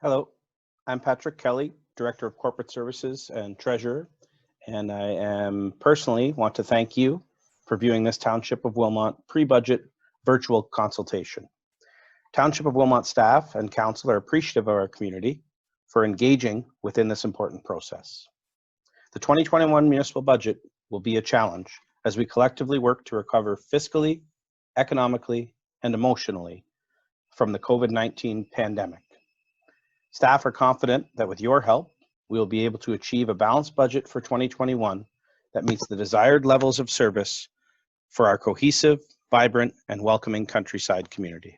Hello, I'm Patrick Kelly, Director of Corporate Services and Treasurer, and I am personally want to thank you for viewing this Township of Wilmot pre-budget virtual consultation. Township of Wilmot staff and council are appreciative of our community for engaging within this important process. The 2021 municipal budget will be a challenge as we collectively work to recover fiscally, economically, and emotionally from the COVID-19 pandemic. Staff are confident that with your help, we will be able to achieve a balanced budget for 2021 that meets the desired levels of service for our cohesive, vibrant, and welcoming countryside community.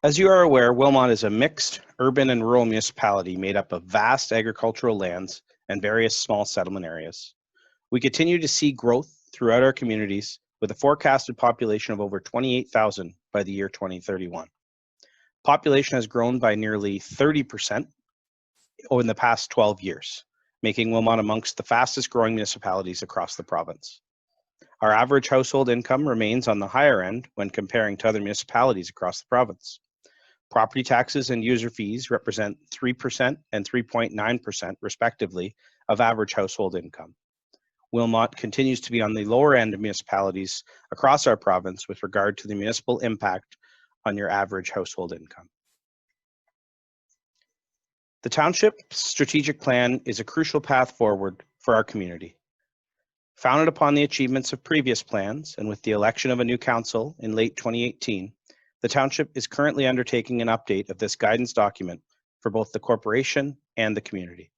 As you are aware, Wilmot is a mixed urban and rural municipality made up of vast agricultural lands and various small settlement areas. We continue to see growth throughout our communities with a forecasted population of over 28,000 by the year 2031. Population has grown by nearly 30% over the past 12 years, making Wilmot amongst the fastest growing municipalities across the province. Our average household income remains on the higher end when comparing to other municipalities across the province. Property taxes and user fees represent 3% and 3.9% respectively of average household income. Wilmot continues to be on the lower end of municipalities across our province with regard to the municipal impact on your average household income. The Township Strategic Plan is a crucial path forward for our community. Founded upon the achievements of previous plans and with the election of a new council in late 2018, the Township is currently undertaking an update of this guidance document for both the corporation and the community.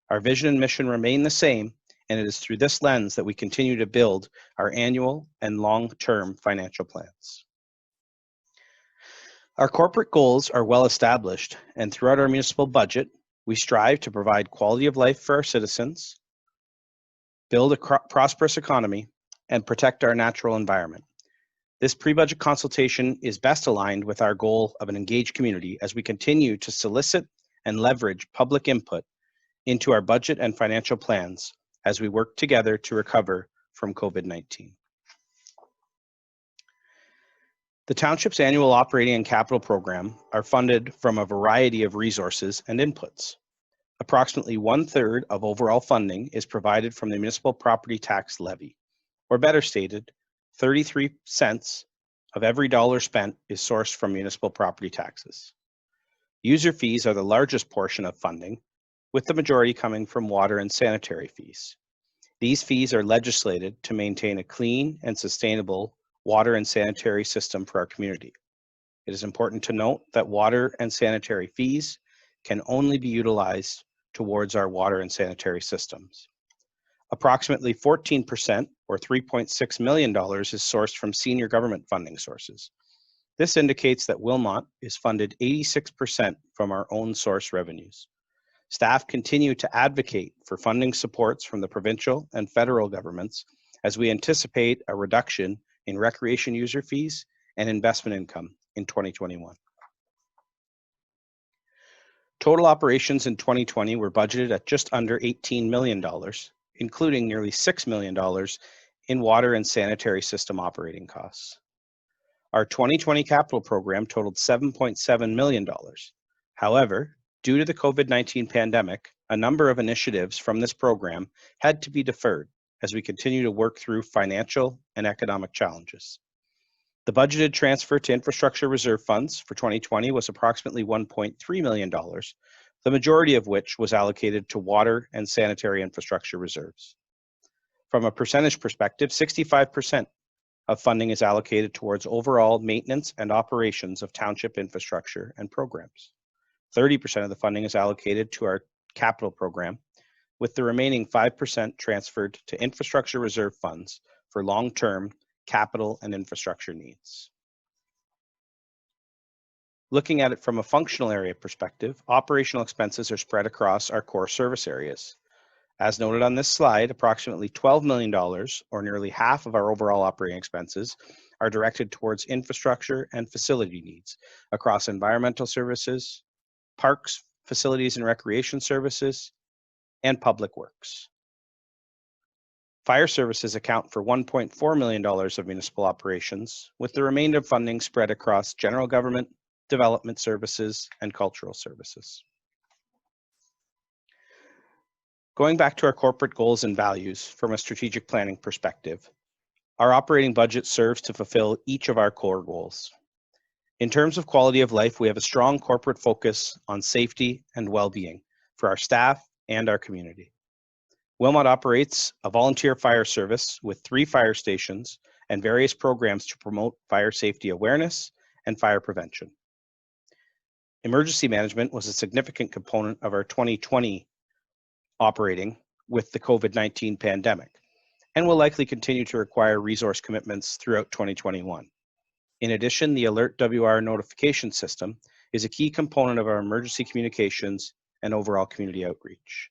Our vision and mission remain the same, and it is through this lens that we continue to build our annual and long-term financial plans. Our corporate goals are well established, and throughout our municipal budget, we strive to provide quality of life for our citizens, build a prosperous economy, and protect our natural environment. This pre-budget consultation is best aligned with our goal of an engaged community as we continue to solicit and leverage public input into our budget and financial plans as we work together to recover from COVID-19. The Township's annual operating and capital program are funded from a variety of resources and inputs. Approximately 1/3 of overall funding is provided from the municipal property tax levy, or better stated, 33 cents of every dollar spent is sourced from municipal property taxes. User fees are the largest portion of funding, with the majority coming from water and sanitary fees. These fees are legislated to maintain a clean and sustainable water and sanitary system for our community. It is important to note that water and sanitary fees can only be utilized towards our water and sanitary systems. Approximately 14%, or $3.6 million, is sourced from senior government funding sources. This indicates that Wilmot is funded 86% from our own source revenues. Staff continue to advocate for funding supports from the provincial and federal governments as we anticipate a reduction in recreation user fees and investment income in 2021. Total operations in 2020 were budgeted at just under $18 million, including nearly $6 million in water and sanitary system operating costs. Our 2020 capital program totaled $7.7 million. However, due to the COVID-19 pandemic, a number of initiatives from this program had to be deferred as we continue to work through financial and economic challenges. The budgeted transfer to infrastructure reserve funds for 2020 was approximately $1.3 million, the majority of which was allocated to water and sanitary infrastructure reserves. From a percentage perspective, 65% of funding is allocated towards overall maintenance and operations of township infrastructure and programs. 30% of the funding is allocated to our capital program, with the remaining 5% transferred to infrastructure reserve funds for long-term capital and infrastructure needs. Looking at it from a functional area perspective, operational expenses are spread across our core service areas. As noted on this slide, approximately $12 million, or nearly half of our overall operating expenses, are directed towards infrastructure and facility needs across environmental services, parks, facilities and recreation services, and public works. Fire services account for $1.4 million of municipal operations, with the remainder of funding spread across general government, development services, and cultural services. Going back to our corporate goals and values from a strategic planning perspective, our operating budget serves to fulfill each of our core goals. In terms of quality of life, we have a strong corporate focus on safety and well-being for our staff and our community. Wilmot operates a volunteer fire service with 3 fire stations and various programs to promote fire safety awareness and fire prevention. Emergency management was a significant component of our 2020 operating with the COVID-19 pandemic, and will likely continue to require resource commitments throughout 2021. In addition, the Alert WR notification system is a key component of our emergency communications and overall community outreach.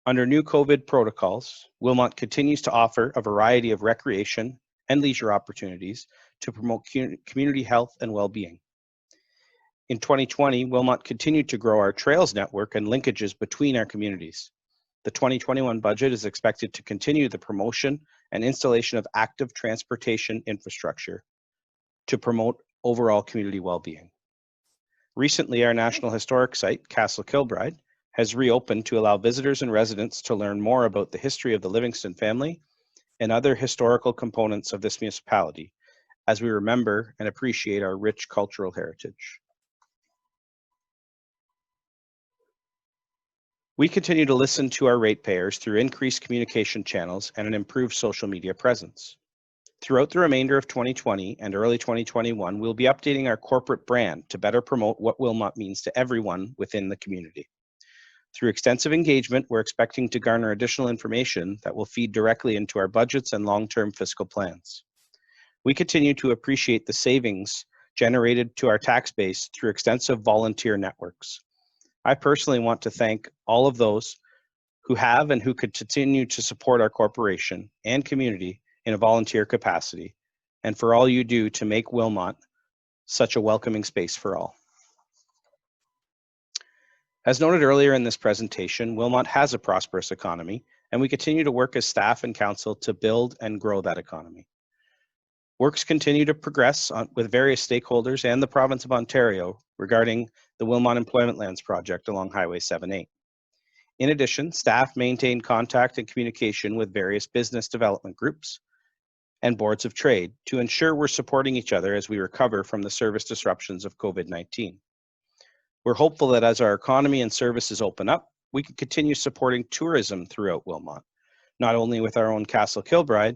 Under new COVID protocols, Wilmot continues to offer a variety of recreation and leisure opportunities to promote community health and well-being. In 2020, Wilmot continued to grow our trails network and linkages between our communities. The 2021 budget is expected to continue the promotion and installation of active transportation infrastructure to promote overall community well-being. Recently, our National Historic Site, Castle Kilbride, has reopened to allow visitors and residents to learn more about the history of the Livingston family and other historical components of this municipality, as we remember and appreciate our rich cultural heritage. We continue to listen to our ratepayers through increased communication channels and an improved social media presence. Throughout the remainder of 2020 and early 2021, we'll be updating our corporate brand to better promote what Wilmot means to everyone within the community. Through extensive engagement, we're expecting to garner additional information that will feed directly into our budgets and long-term fiscal plans. We continue to appreciate the savings generated to our tax base through extensive volunteer networks. I personally want to thank all of those who have and who could continue to support our corporation and community in a volunteer capacity, and for all you do to make Wilmot such a welcoming space for all. As noted earlier in this presentation, Wilmot has a prosperous economy, and we continue to work as staff and council to build and grow that economy. Works continue to progress with various stakeholders and the province of Ontario regarding the Wilmot Employment Lands project along Highway 78. In addition, staff maintain contact and communication with various business development groups and boards of trade to ensure we're supporting each other as we recover from the service disruptions of COVID-19. We're hopeful that as our economy and services open up, we can continue supporting tourism throughout Wilmot, not only with our own Castle Kilbride,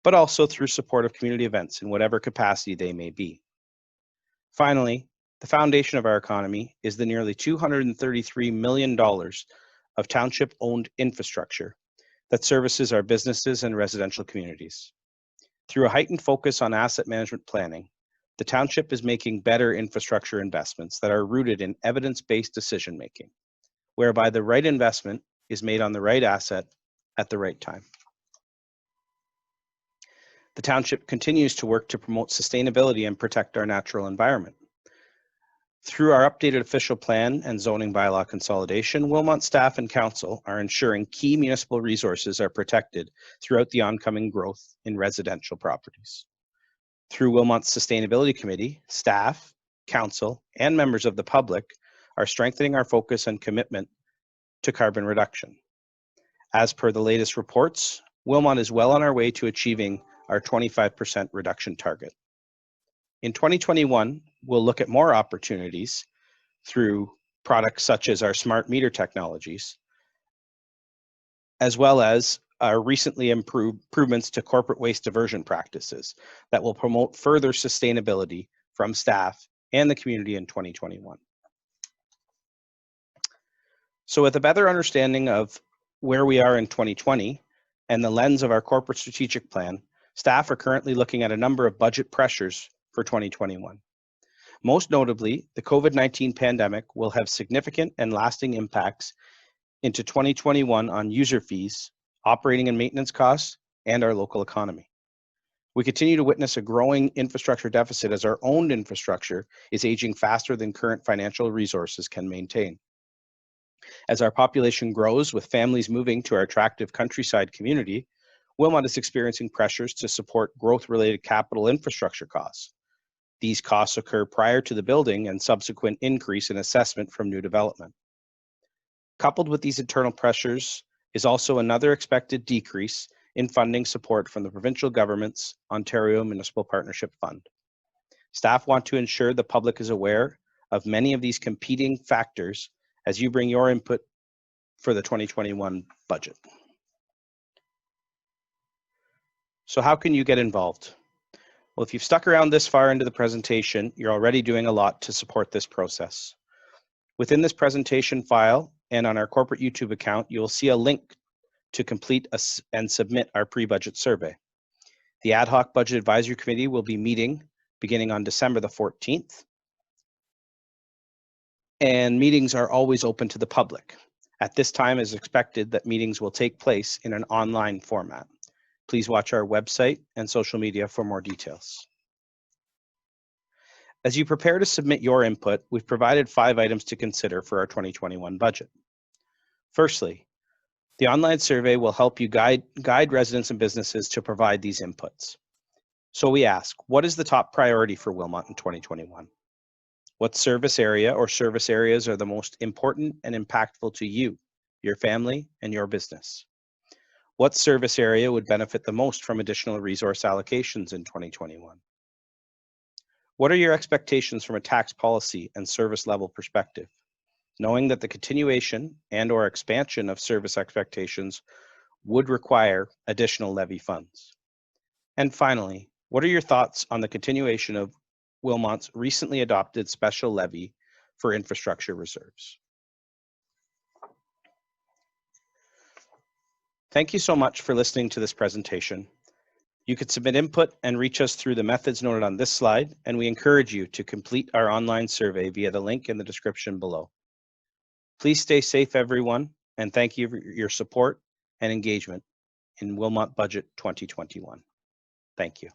but also through support of community events in whatever capacity they may be. Finally, the foundation of our economy is the nearly $233 million of township-owned infrastructure that services our businesses and residential communities. Through a heightened focus on asset management planning, the township is making better infrastructure investments that are rooted in evidence-based decision-making, whereby the right investment is made on the right asset at the right time. The township continues to work to promote sustainability and protect our natural environment. Through our updated official plan and zoning bylaw consolidation, Wilmot staff and council are ensuring key municipal resources are protected throughout the oncoming growth in residential properties. Through Wilmot's Sustainability Committee, staff, council, and members of the public are strengthening our focus and commitment to carbon reduction. As per the latest reports, Wilmot is well on our way to achieving our 25% reduction target. In 2021, we'll look at more opportunities through products such as our smart meter technologies, as well as our recently improvements to corporate waste diversion practices that will promote further sustainability from staff and the community in 2021. So with a better understanding of where we are in 2020 and the lens of our corporate strategic plan, staff are currently looking at a number of budget pressures for 2021. Most notably, the COVID-19 pandemic will have significant and lasting impacts into 2021 on user fees, operating and maintenance costs, and our local economy. We continue to witness a growing infrastructure deficit as our owned infrastructure is aging faster than current financial resources can maintain. As our population grows with families moving to our attractive countryside community, Wilmot is experiencing pressures to support growth-related capital infrastructure costs. These costs occur prior to the building and subsequent increase in assessment from new development. Coupled with these internal pressures is also another expected decrease in funding support from the provincial government's Ontario Municipal Partnership Fund. Staff want to ensure the public is aware of many of these competing factors as you bring your input for the 2021 budget. So how can you get involved? Well, if you've stuck around this far into the presentation, you're already doing a lot to support this process. Within this presentation file and on our corporate YouTube account, you will see a link to complete and submit our pre-budget survey. The Ad Hoc Budget Advisory Committee will be meeting beginning on December the 14th. And meetings are always open to the public. At this time, it is expected that meetings will take place in an online format. Please watch our website and social media for more details. As you prepare to submit your input, we've provided 5 items to consider for our 2021 budget. Firstly, the online survey will help you guide residents and businesses to provide these inputs. So we ask, what is the top priority for Wilmot in 2021? What service area or service areas are the most important and impactful to you, your family, and your business? What service area would benefit the most from additional resource allocations in 2021? What are your expectations from a tax policy and service level perspective? Knowing that the continuation and/or expansion of service expectations would require additional levy funds. And finally, what are your thoughts on the continuation of Wilmot's recently adopted special levy for infrastructure reserves? Thank you so much for listening to this presentation. You could submit input and reach us through the methods noted on this slide, and we encourage you to complete our online survey via the link in the description below. Please stay safe, everyone, and thank you for your support and engagement in Wilmot Budget 2021. Thank you.